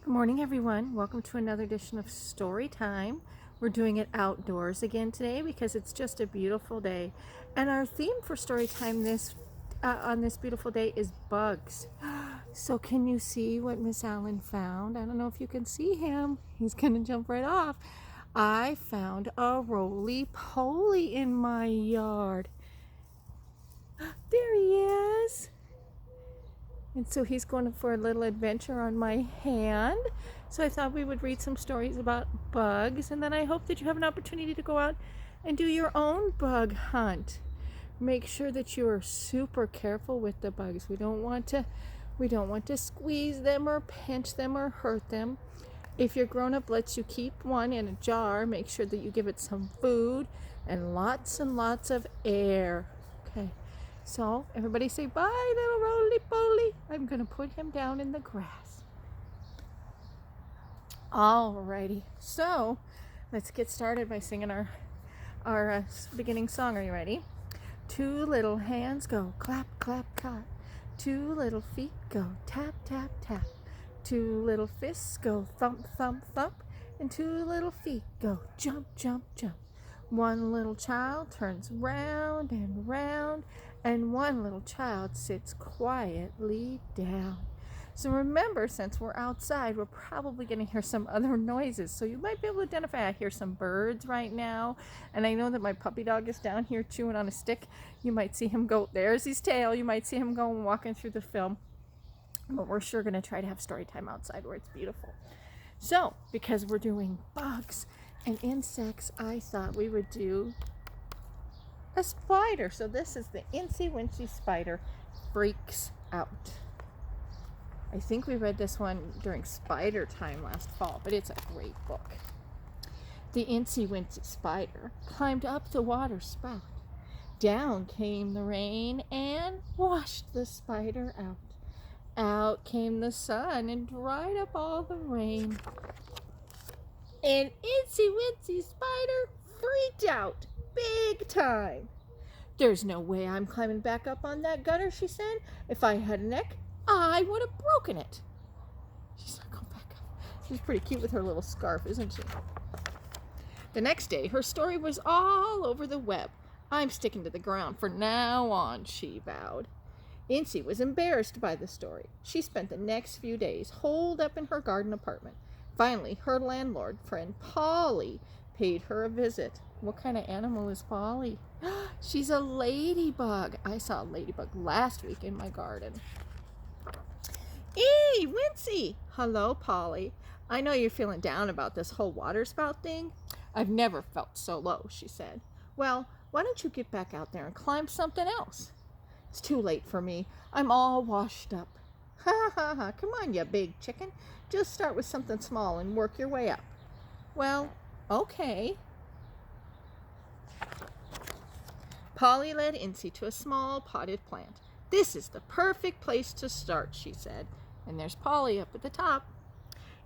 Good morning, everyone. Welcome to another edition of Story Time. We're doing it outdoors again today because it's just a beautiful day. And our theme for Story Time on this beautiful day is bugs. So can you see what Miss Allen found? I don't know if you can see him. He's going to jump right off. I found a roly-poly in my yard. There he is. And so he's going for a little adventure on my hand. So I thought we would read some stories about bugs, and then I hope that you have an opportunity to go out and do your own bug hunt. Make sure that you are super careful with the bugs. We don't want to squeeze them or pinch them or hurt them. If your grown-up lets you keep one in a jar, make sure that you give it some food and lots of air. Okay. So everybody say bye, little roly-poly. I'm going to put him down in the grass. Alrighty. So let's get started by singing our beginning song. Are you ready? Two little hands go clap, clap, clap. Two little feet go tap, tap, tap. Two little fists go thump, thump, thump. And two little feet go jump, jump, jump. One little child turns round and round, and one little child sits quietly down. So remember, since we're outside, we're probably going to hear some other noises. So you might be able to identify. I hear some birds right now, and I know that my puppy dog is down here chewing on a stick. You might see him go, there's his tail. You might see him going walking through the film. But we're sure going to try to have story time outside where it's beautiful. So, because we're doing bugs and insects, I thought we would do a spider. So this is the itsy spider freaks out. I think we read this one during spider time last fall, but it's a great book. The itsy spider climbed up the water spout. Down came the rain and washed the spider out. Out came the sun and dried up all the rain. And itsy spider freaked out big time. There's no way I'm climbing back up on that gutter, she said. If I had a neck, I would have broken it. She's not going back up. She's pretty cute with her little scarf, isn't she? The next day, her story was all over the web. I'm sticking to the ground from now on, she vowed. Incy was embarrassed by the story. She spent the next few days holed up in her garden apartment. Finally, her landlord friend Polly paid her a visit. What kind of animal is Polly? She's a ladybug. I saw a ladybug last week in my garden. Hey, Wincy! Hello, Polly. I know you're feeling down about this whole water spout thing. I've never felt so low, she said. Well, why don't you get back out there and climb something else? It's too late for me. I'm all washed up. Ha ha ha. Come on, you big chicken. Just start with something small and work your way up. Well, okay. Polly led Incy to a small potted plant. This is the perfect place to start, she said. And there's Polly up at the top.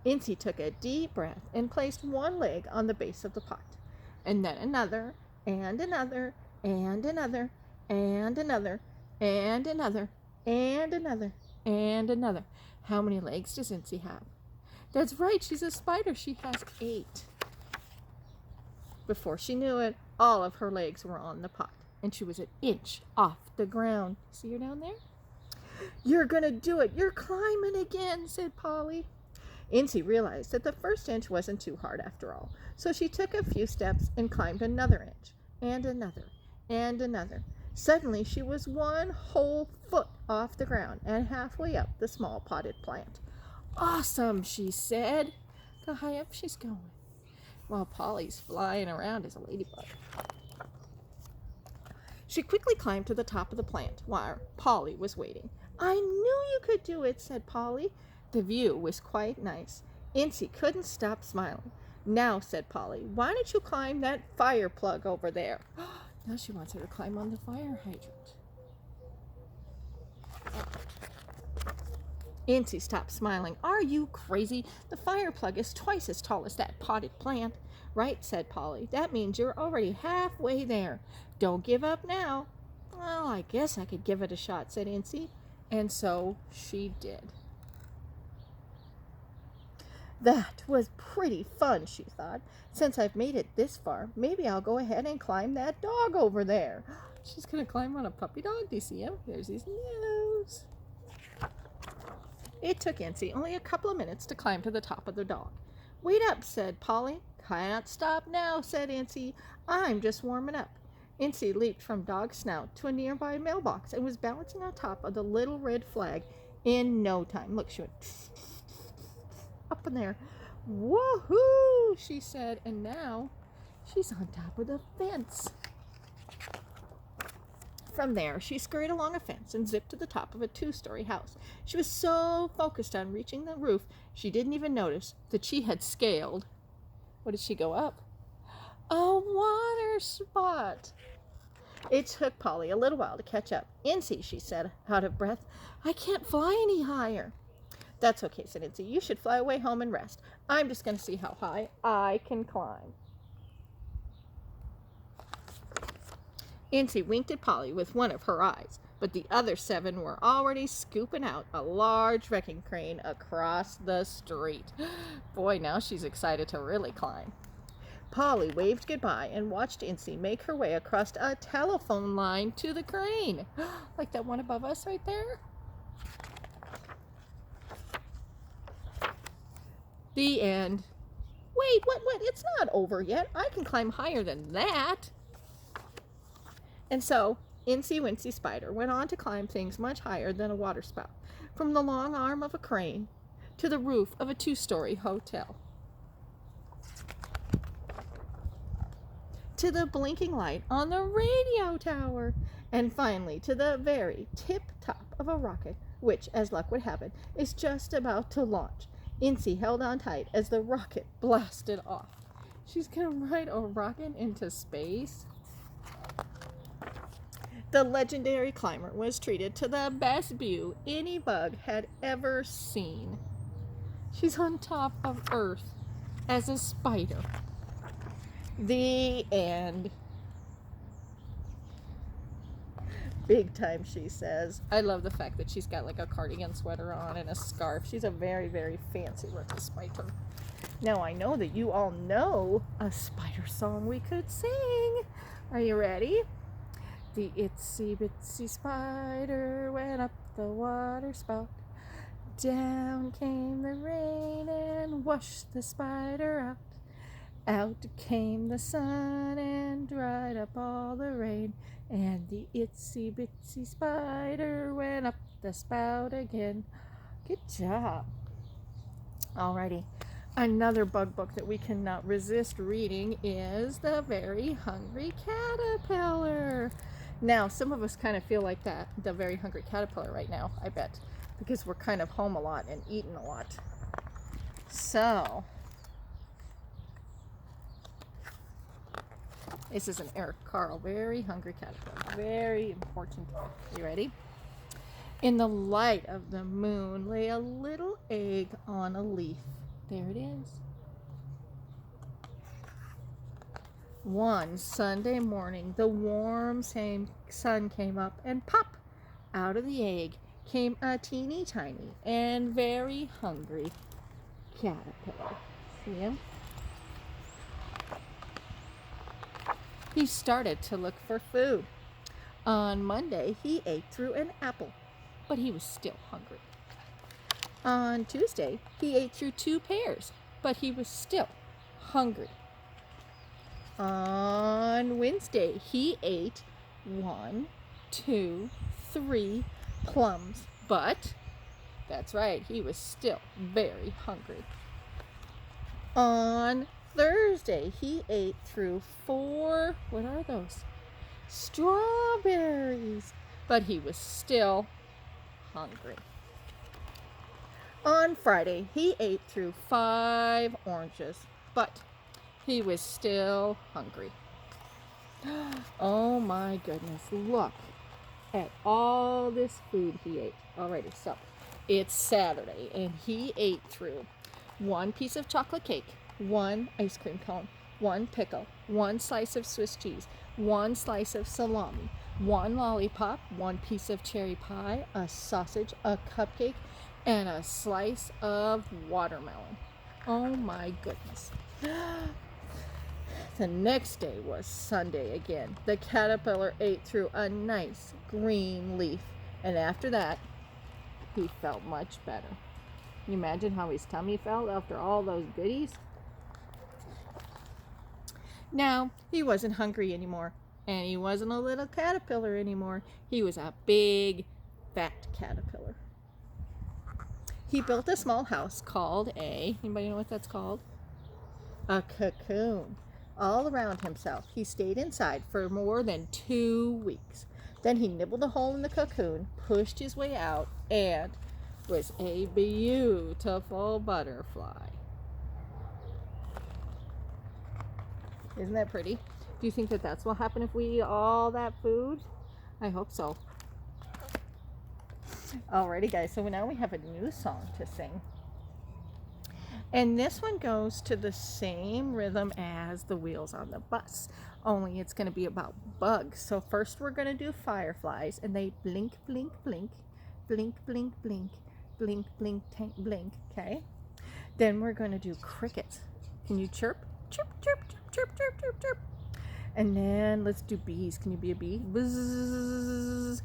Incy took a deep breath and placed one leg on the base of the pot. And then another, and another, and another, and another, and another, and another, and another. How many legs does Incy have? That's right, she's a spider. She has 8. Before she knew it, all of her legs were on the pot, and she was an inch off the ground. See her down there? You're going to do it. You're climbing again, said Polly. Incy realized that the first inch wasn't too hard after all, so she took a few steps and climbed another inch, and another, and another. Suddenly, she was one whole foot off the ground and halfway up the small potted plant. Awesome, she said. Look how high up she's going, while Polly's flying around as a ladybug. She quickly climbed to the top of the plant while Polly was waiting. I knew you could do it, said Polly. The view was quite nice. Incy couldn't stop smiling. Now, said Polly, why don't you climb that fire plug over there? Now she wants her to climb on the fire hydrant. Incy stopped smiling. Are you crazy? The fire plug is twice as tall as that potted plant. Right, said Polly. That means you're already halfway there. Don't give up now. Well, I guess I could give it a shot, said Incy. And so she did. That was pretty fun, she thought. Since I've made it this far, maybe I'll go ahead and climb that dog over there. She's going to climb on a puppy dog. Do you see him? There's his nose. It took Incy only a couple of minutes to climb to the top of the dog. Wait up, said Polly. Can't stop now, said Incy. I'm just warming up. Incy leaped from Dog's snout to a nearby mailbox and was balancing on top of the little red flag in no time. Look, she went up in there. Woohoo, she said, and now she's on top of the fence. From there, she scurried along a fence and zipped to the top of a 2-story house. She was so focused on reaching the roof, she didn't even notice that she had scaled. What did she go up? A water spot. It took Polly a little while to catch up. Incy, she said, out of breath, I can't fly any higher. That's okay, said Incy. You should fly away home and rest. I'm just going to see how high I can climb. Incy winked at Polly with one of her eyes, but the other 7 were already scooping out a large wrecking crane across the street. Boy, now she's excited to really climb. Polly waved goodbye and watched Incy make her way across a telephone line to the crane. Like that one above us right there? The end. Wait, what? It's not over yet. I can climb higher than that. And so, Incy Wincy Spider went on to climb things much higher than a water spout, from the long arm of a crane to the roof of a 2-story hotel, to the blinking light on the radio tower, and finally to the very tip-top of a rocket, which, as luck would have it, is just about to launch. Incy held on tight as the rocket blasted off. She's going to ride a rocket into space. The legendary climber was treated to the best view any bug had ever seen. She's on top of Earth as a spider. The end. Big time, she says. I love the fact that she's got like a cardigan sweater on and a scarf. She's a very, very fancy looking spider. Now I know that you all know a spider song we could sing. Are you ready? The itsy bitsy spider went up the water spout. Down came the rain and washed the spider out. Out came the sun and dried up all the rain. And the itsy bitsy spider went up the spout again. Good job. Alrighty. Another bug book that we cannot resist reading is The Very Hungry Caterpillar. Now, some of us kind of feel like that, the very hungry caterpillar right now, I bet, because we're kind of home a lot and eating a lot. So, this is an Eric Carle, Very Hungry Caterpillar. Very important. You ready? In the light of the moon lay a little egg on a leaf. There it is. One Sunday morning, the warm sun came up, and pop, out of the egg came a teeny tiny and very hungry caterpillar. See him? He started to look for food. On Monday, he ate through an apple, but he was still hungry. On Tuesday, he ate through 2 pears, but he was still hungry. On Wednesday, he ate 1, 2, 3 plums, but that's right, he was still very hungry. On Thursday, he ate through 4, what are those? Strawberries, but he was still hungry. On Friday, he ate through 5 oranges, but he was still hungry. Oh my goodness, look at all this food he ate. Alrighty, so it's Saturday, and he ate through 1 piece of chocolate cake, 1 ice cream cone, 1 pickle, 1 slice of Swiss cheese, 1 slice of salami, 1 lollipop, 1 piece of cherry pie, a sausage, a cupcake, and a slice of watermelon. Oh my goodness. The next day was Sunday again. The caterpillar ate through a nice green leaf, and after that, he felt much better. Can you imagine how his tummy felt after all those goodies? Now, he wasn't hungry anymore, and he wasn't a little caterpillar anymore. He was a big, fat caterpillar. He built a small house called anybody know what that's called? A cocoon. All around himself. He stayed inside for more than 2 weeks. Then he nibbled a hole in the cocoon, pushed his way out, and was a beautiful butterfly. Isn't that pretty? Do you think that that's what happened if we eat all that food? I hope so. Alrighty, guys, so now we have a new song to sing. And this one goes to the same rhythm as the wheels on the bus, only it's going to be about bugs. So first we're going to do fireflies, and they blink, blink, blink, blink, blink, blink, blink, blink, blink, blink, okay? Then we're going to do crickets. Can you chirp? Chirp, chirp, chirp, chirp, chirp, chirp, chirp. And then let's do bees. Can you be a bee? Buzz.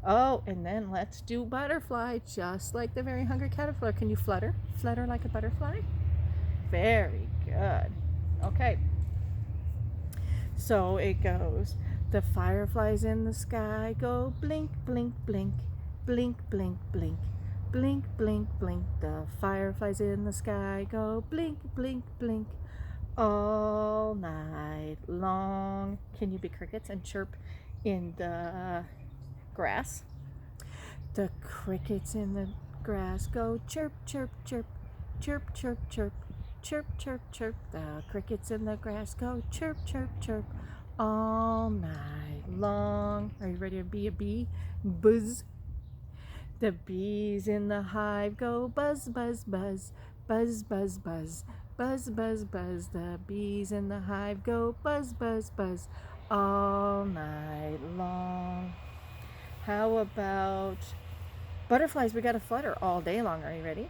Oh, and then let's do butterfly, just like the very hungry caterpillar. Can you flutter? Flutter like a butterfly? Very good. Okay. So it goes, the fireflies in the sky go blink, blink, blink, blink, blink, blink, blink, blink, blink. The fireflies in the sky go blink, blink, blink, all night long. Can you be crickets and chirp in the grass? The crickets in the grass go chirp, chirp, chirp, chirp, chirp, chirp, chirp, chirp, chirp. The crickets in the grass go chirp, chirp, chirp, all night long. Are you ready to be a bee? Buzz. The bees in the hive go buzz, buzz, buzz, buzz, buzz, buzz, buzz, buzz, buzz. The bees in the hive go buzz, buzz, buzz, all night long. How about butterflies? We got to flutter all day long. Are you ready?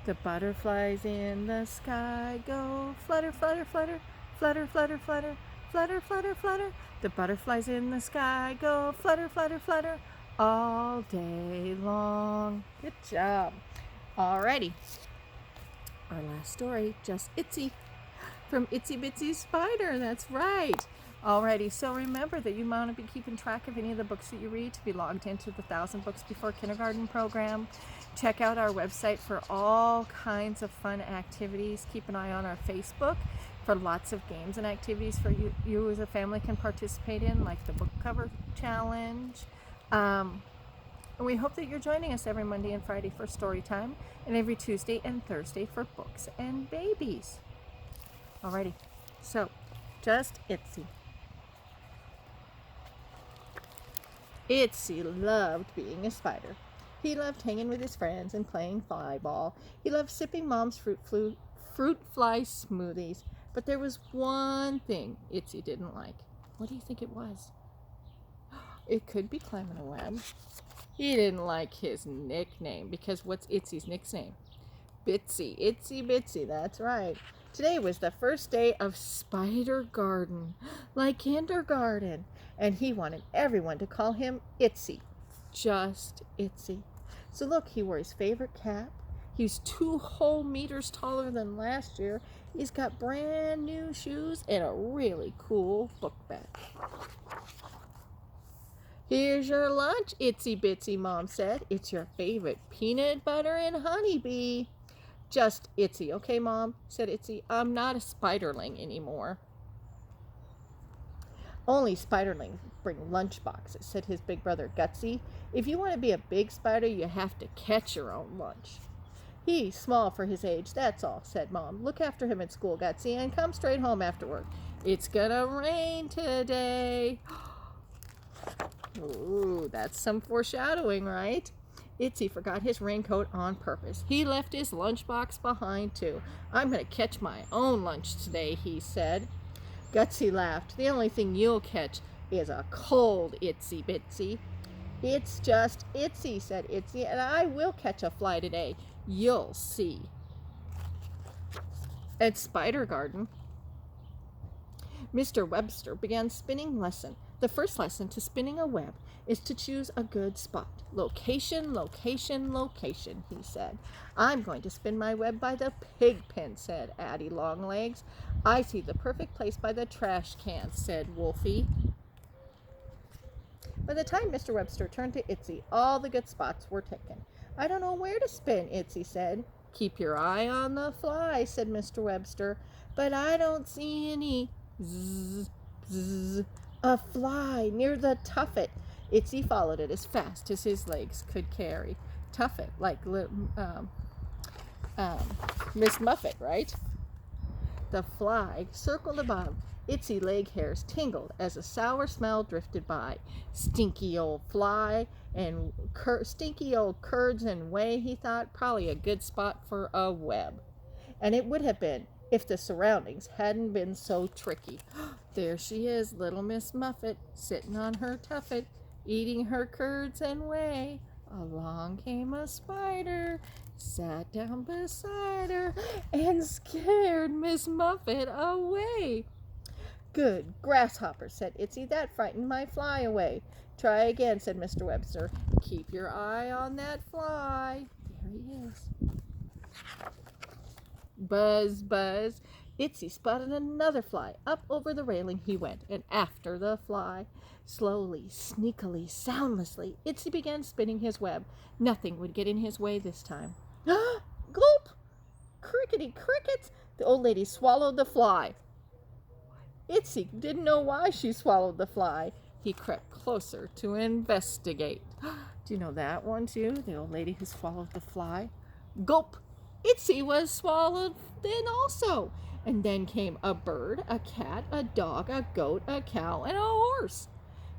The butterflies in the sky go flutter, flutter, flutter, flutter, flutter, flutter, flutter, flutter, flutter. The butterflies in the sky go flutter, flutter, flutter, all day long. Good job. Alrighty. Our last story, just Itsy, from Itsy Bitsy Spider. That's right. Alrighty, so remember that you want to be keeping track of any of the books that you read to be logged into the 1,000 Books Before Kindergarten program. Check out our website for all kinds of fun activities. Keep an eye on our Facebook for lots of games and activities for you as a family can participate in, like the book cover challenge. And we hope that you're joining us every Monday and Friday for story time, and every Tuesday and Thursday for books and babies. Alrighty, so just Itsy. Itsy loved being a spider. He loved hanging with his friends and playing flyball. He loved sipping Mom's fruit fly smoothies. But there was one thing Itsy didn't like. What do you think it was? It could be climbing a web. He didn't like his nickname, because what's Itsy's nickname? Bitsy. Itsy Bitsy, that's right. Today was the first day of Spider Garden, like kindergarten, and he wanted everyone to call him Itsy, just Itsy. So look, he wore his favorite cap. He's 2 whole meters taller than last year. He's got brand new shoes and a really cool book bag. Here's your lunch, Itsy Bitsy, Mom said. It's your favorite peanut butter and honeybee. Just Itsy, okay, Mom, said Itsy. I'm not a spiderling anymore. Only spiderlings bring lunch boxes, said his big brother Gutsy. If you want to be a big spider, you have to catch your own lunch. He's small for his age, that's all, said Mom. Look after him at school, Gutsy, and come straight home afterward. It's gonna rain today. Ooh, that's some foreshadowing, right? Itsy forgot his raincoat on purpose. He left his lunchbox behind, too. I'm going to catch my own lunch today, he said. Gutsy laughed. The only thing you'll catch is a cold, Itsy Bitsy. It's just Itsy, said Itsy, and I will catch a fly today. You'll see. At Spider Garden, Mr. Webster began spinning lesson. The first lesson to spinning a web is to choose a good spot. Location, location, location, he said. I'm going to spin my web by the pig pen, said Addie Longlegs. I see the perfect place by the trash can, said Wolfie. By the time Mr. Webster turned to Itsy, all the good spots were taken. I don't know where to spin, Itsy said. Keep your eye on the fly, said Mr. Webster. But I don't see any. Zzz, zzz. A fly near the tuffet. Itsy followed it as fast as his legs could carry. Tuffet, like Miss Muffet, right? The fly circled above. Itsy leg hairs tingled as a sour smell drifted by. Stinky old fly and stinky old curds and whey, he thought. Probably a good spot for a web. And it would have been if the surroundings hadn't been so tricky. There she is, little Miss Muffet, sitting on her tuffet, eating her curds and whey. Along came a spider, sat down beside her, and scared Miss Muffet away. Good grasshopper, said Itsy. That frightened my fly away. Try again, said Mr. Webster. Keep your eye on that fly. There he is. Buzz, buzz. Itsy spotted another fly. Up over the railing he went, and after the fly. Slowly, sneakily, soundlessly, Itsy began spinning his web. Nothing would get in his way this time. Gulp! Crickety crickets! The old lady swallowed the fly. Itsy didn't know why she swallowed the fly. He crept closer to investigate. Do you know that one too? The old lady who swallowed the fly? Gulp! Itsy was swallowed then also. And then came a bird, a cat, a dog, a goat, a cow, and a horse.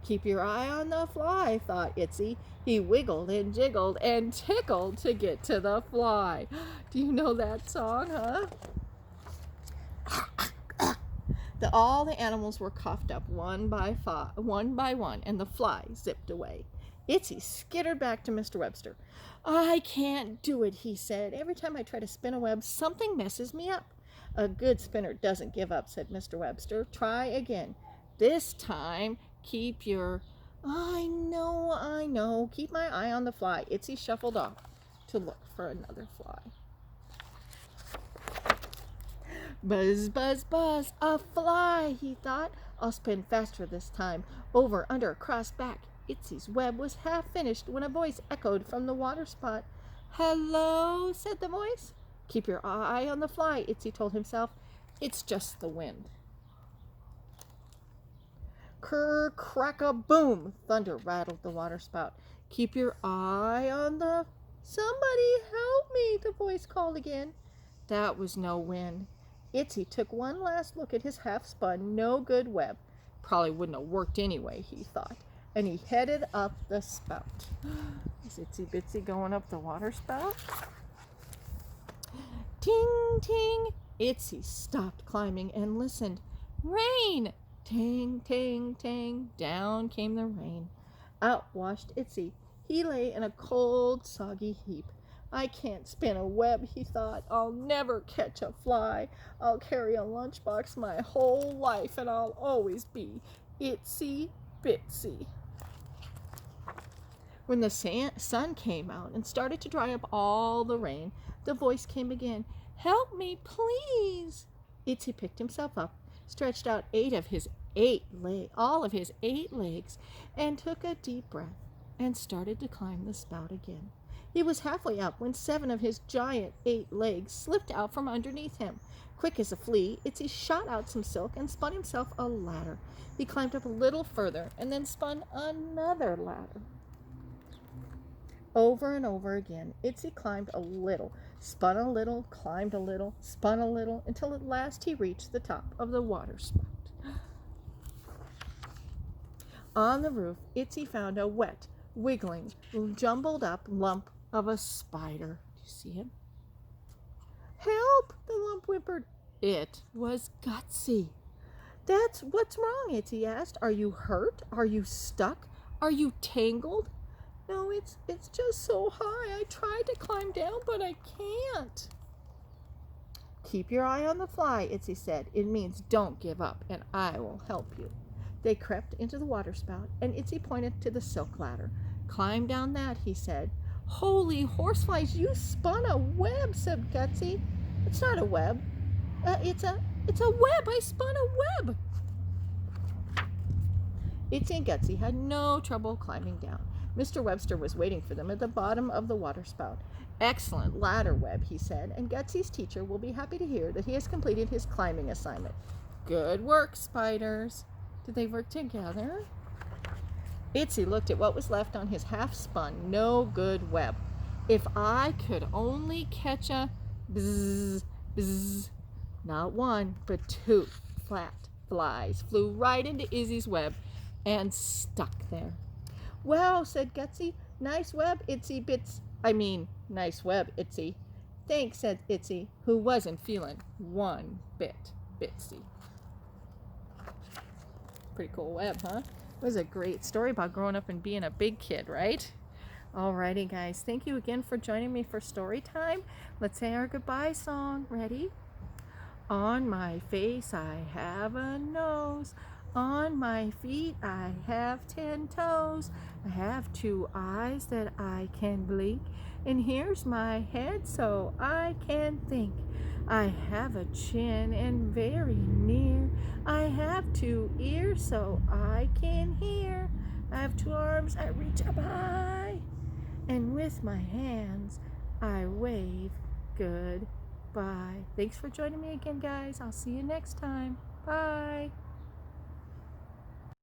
Keep your eye on the fly, thought Itsy. He wiggled and jiggled and tickled to get to the fly. Do you know that song, huh? All the animals were coughed up one by one, and the fly zipped away. Itsy skittered back to Mr. Webster. I can't do it, he said. Every time I try to spin a web, something messes me up. A good spinner doesn't give up, said Mr. Webster. Try again. This time, keep your... I know. Keep my eye on the fly. Itsy shuffled off to look for another fly. Buzz, buzz, buzz, a fly, he thought. I'll spin faster this time. Over, under, across, back. Itsy's web was half finished when a voice echoed from the water spot. Hello, said the voice. Keep your eye on the fly, Itsy told himself. It's just the wind. Kerr, crack-a-boom, thunder rattled the water spout. Keep your eye on the... Somebody help me, the voice called again. That was no wind. Itsy took one last look at his half-spun, no-good web. Probably wouldn't have worked anyway, he thought, and he headed up the spout. Is Itsy Bitsy going up the water spout? Ting, ting! Itsy stopped climbing and listened. Rain! Ting, ting, ting! Down came the rain. Out washed Itsy. He lay in a cold, soggy heap. I can't spin a web, he thought. I'll never catch a fly. I'll carry a lunchbox my whole life, and I'll always be itsy bitsy. When the sun came out and started to dry up all the rain, the voice came again. Help me, please. Itsy picked himself up, stretched out all of his 8 legs, and took a deep breath, and started to climb the spout again. He was halfway up when 7 of his giant 8 legs slipped out from underneath him. Quick as a flea, Itsy shot out some silk and spun himself a ladder. He climbed up a little further and then spun another ladder. Over and over again, Itsy climbed a little, spun a little, climbed a little, spun a little, until at last he reached the top of the water spout. On the roof, Itsy found a wet, wiggling, jumbled up lump of a spider. Do you see him? Help! The lump whimpered. It was Gutsy. What's wrong, Itsy asked. Are you hurt? Are you stuck? Are you tangled? No, it's just so high. I tried to climb down, but I can't. Keep your eye on the fly, Itsy said. It means don't give up, and I will help you. They crept into the water spout, and Itsy pointed to the silk ladder. Climb down that, he said. Holy horseflies, you spun a web, said Gutsy. It's not a web. It's a web. I spun a web. Itsy and Gutsy had no trouble climbing down. Mr. Webster was waiting for them at the bottom of the water spout. Excellent ladder web, he said, and Gutsy's teacher will be happy to hear that he has completed his climbing assignment. Good work, spiders. Did they work together? Itsy looked at what was left on his half-spun, no-good web. If I could only catch a bzzz, bzzz. Not one, but two flat flies flew right into Izzy's web and stuck there. Well, said Gutsy, nice web, Itsy bits. Nice web, Itsy. Thanks, said Itsy, who wasn't feeling one bit bitsy. Pretty cool web, huh? It was a great story about growing up and being a big kid, right? Alrighty, guys. Thank you again for joining me for story time. Let's say our goodbye song. Ready? On my face I have a nose. On my feet I have 10 toes. I have 2 eyes that I can blink. And here's my head so I can think. I have a chin and very near. I have 2 ears so I can hear. I have 2 arms I reach up high. And with my hands I wave goodbye. Thanks for joining me again, guys. I'll see you next time. Bye.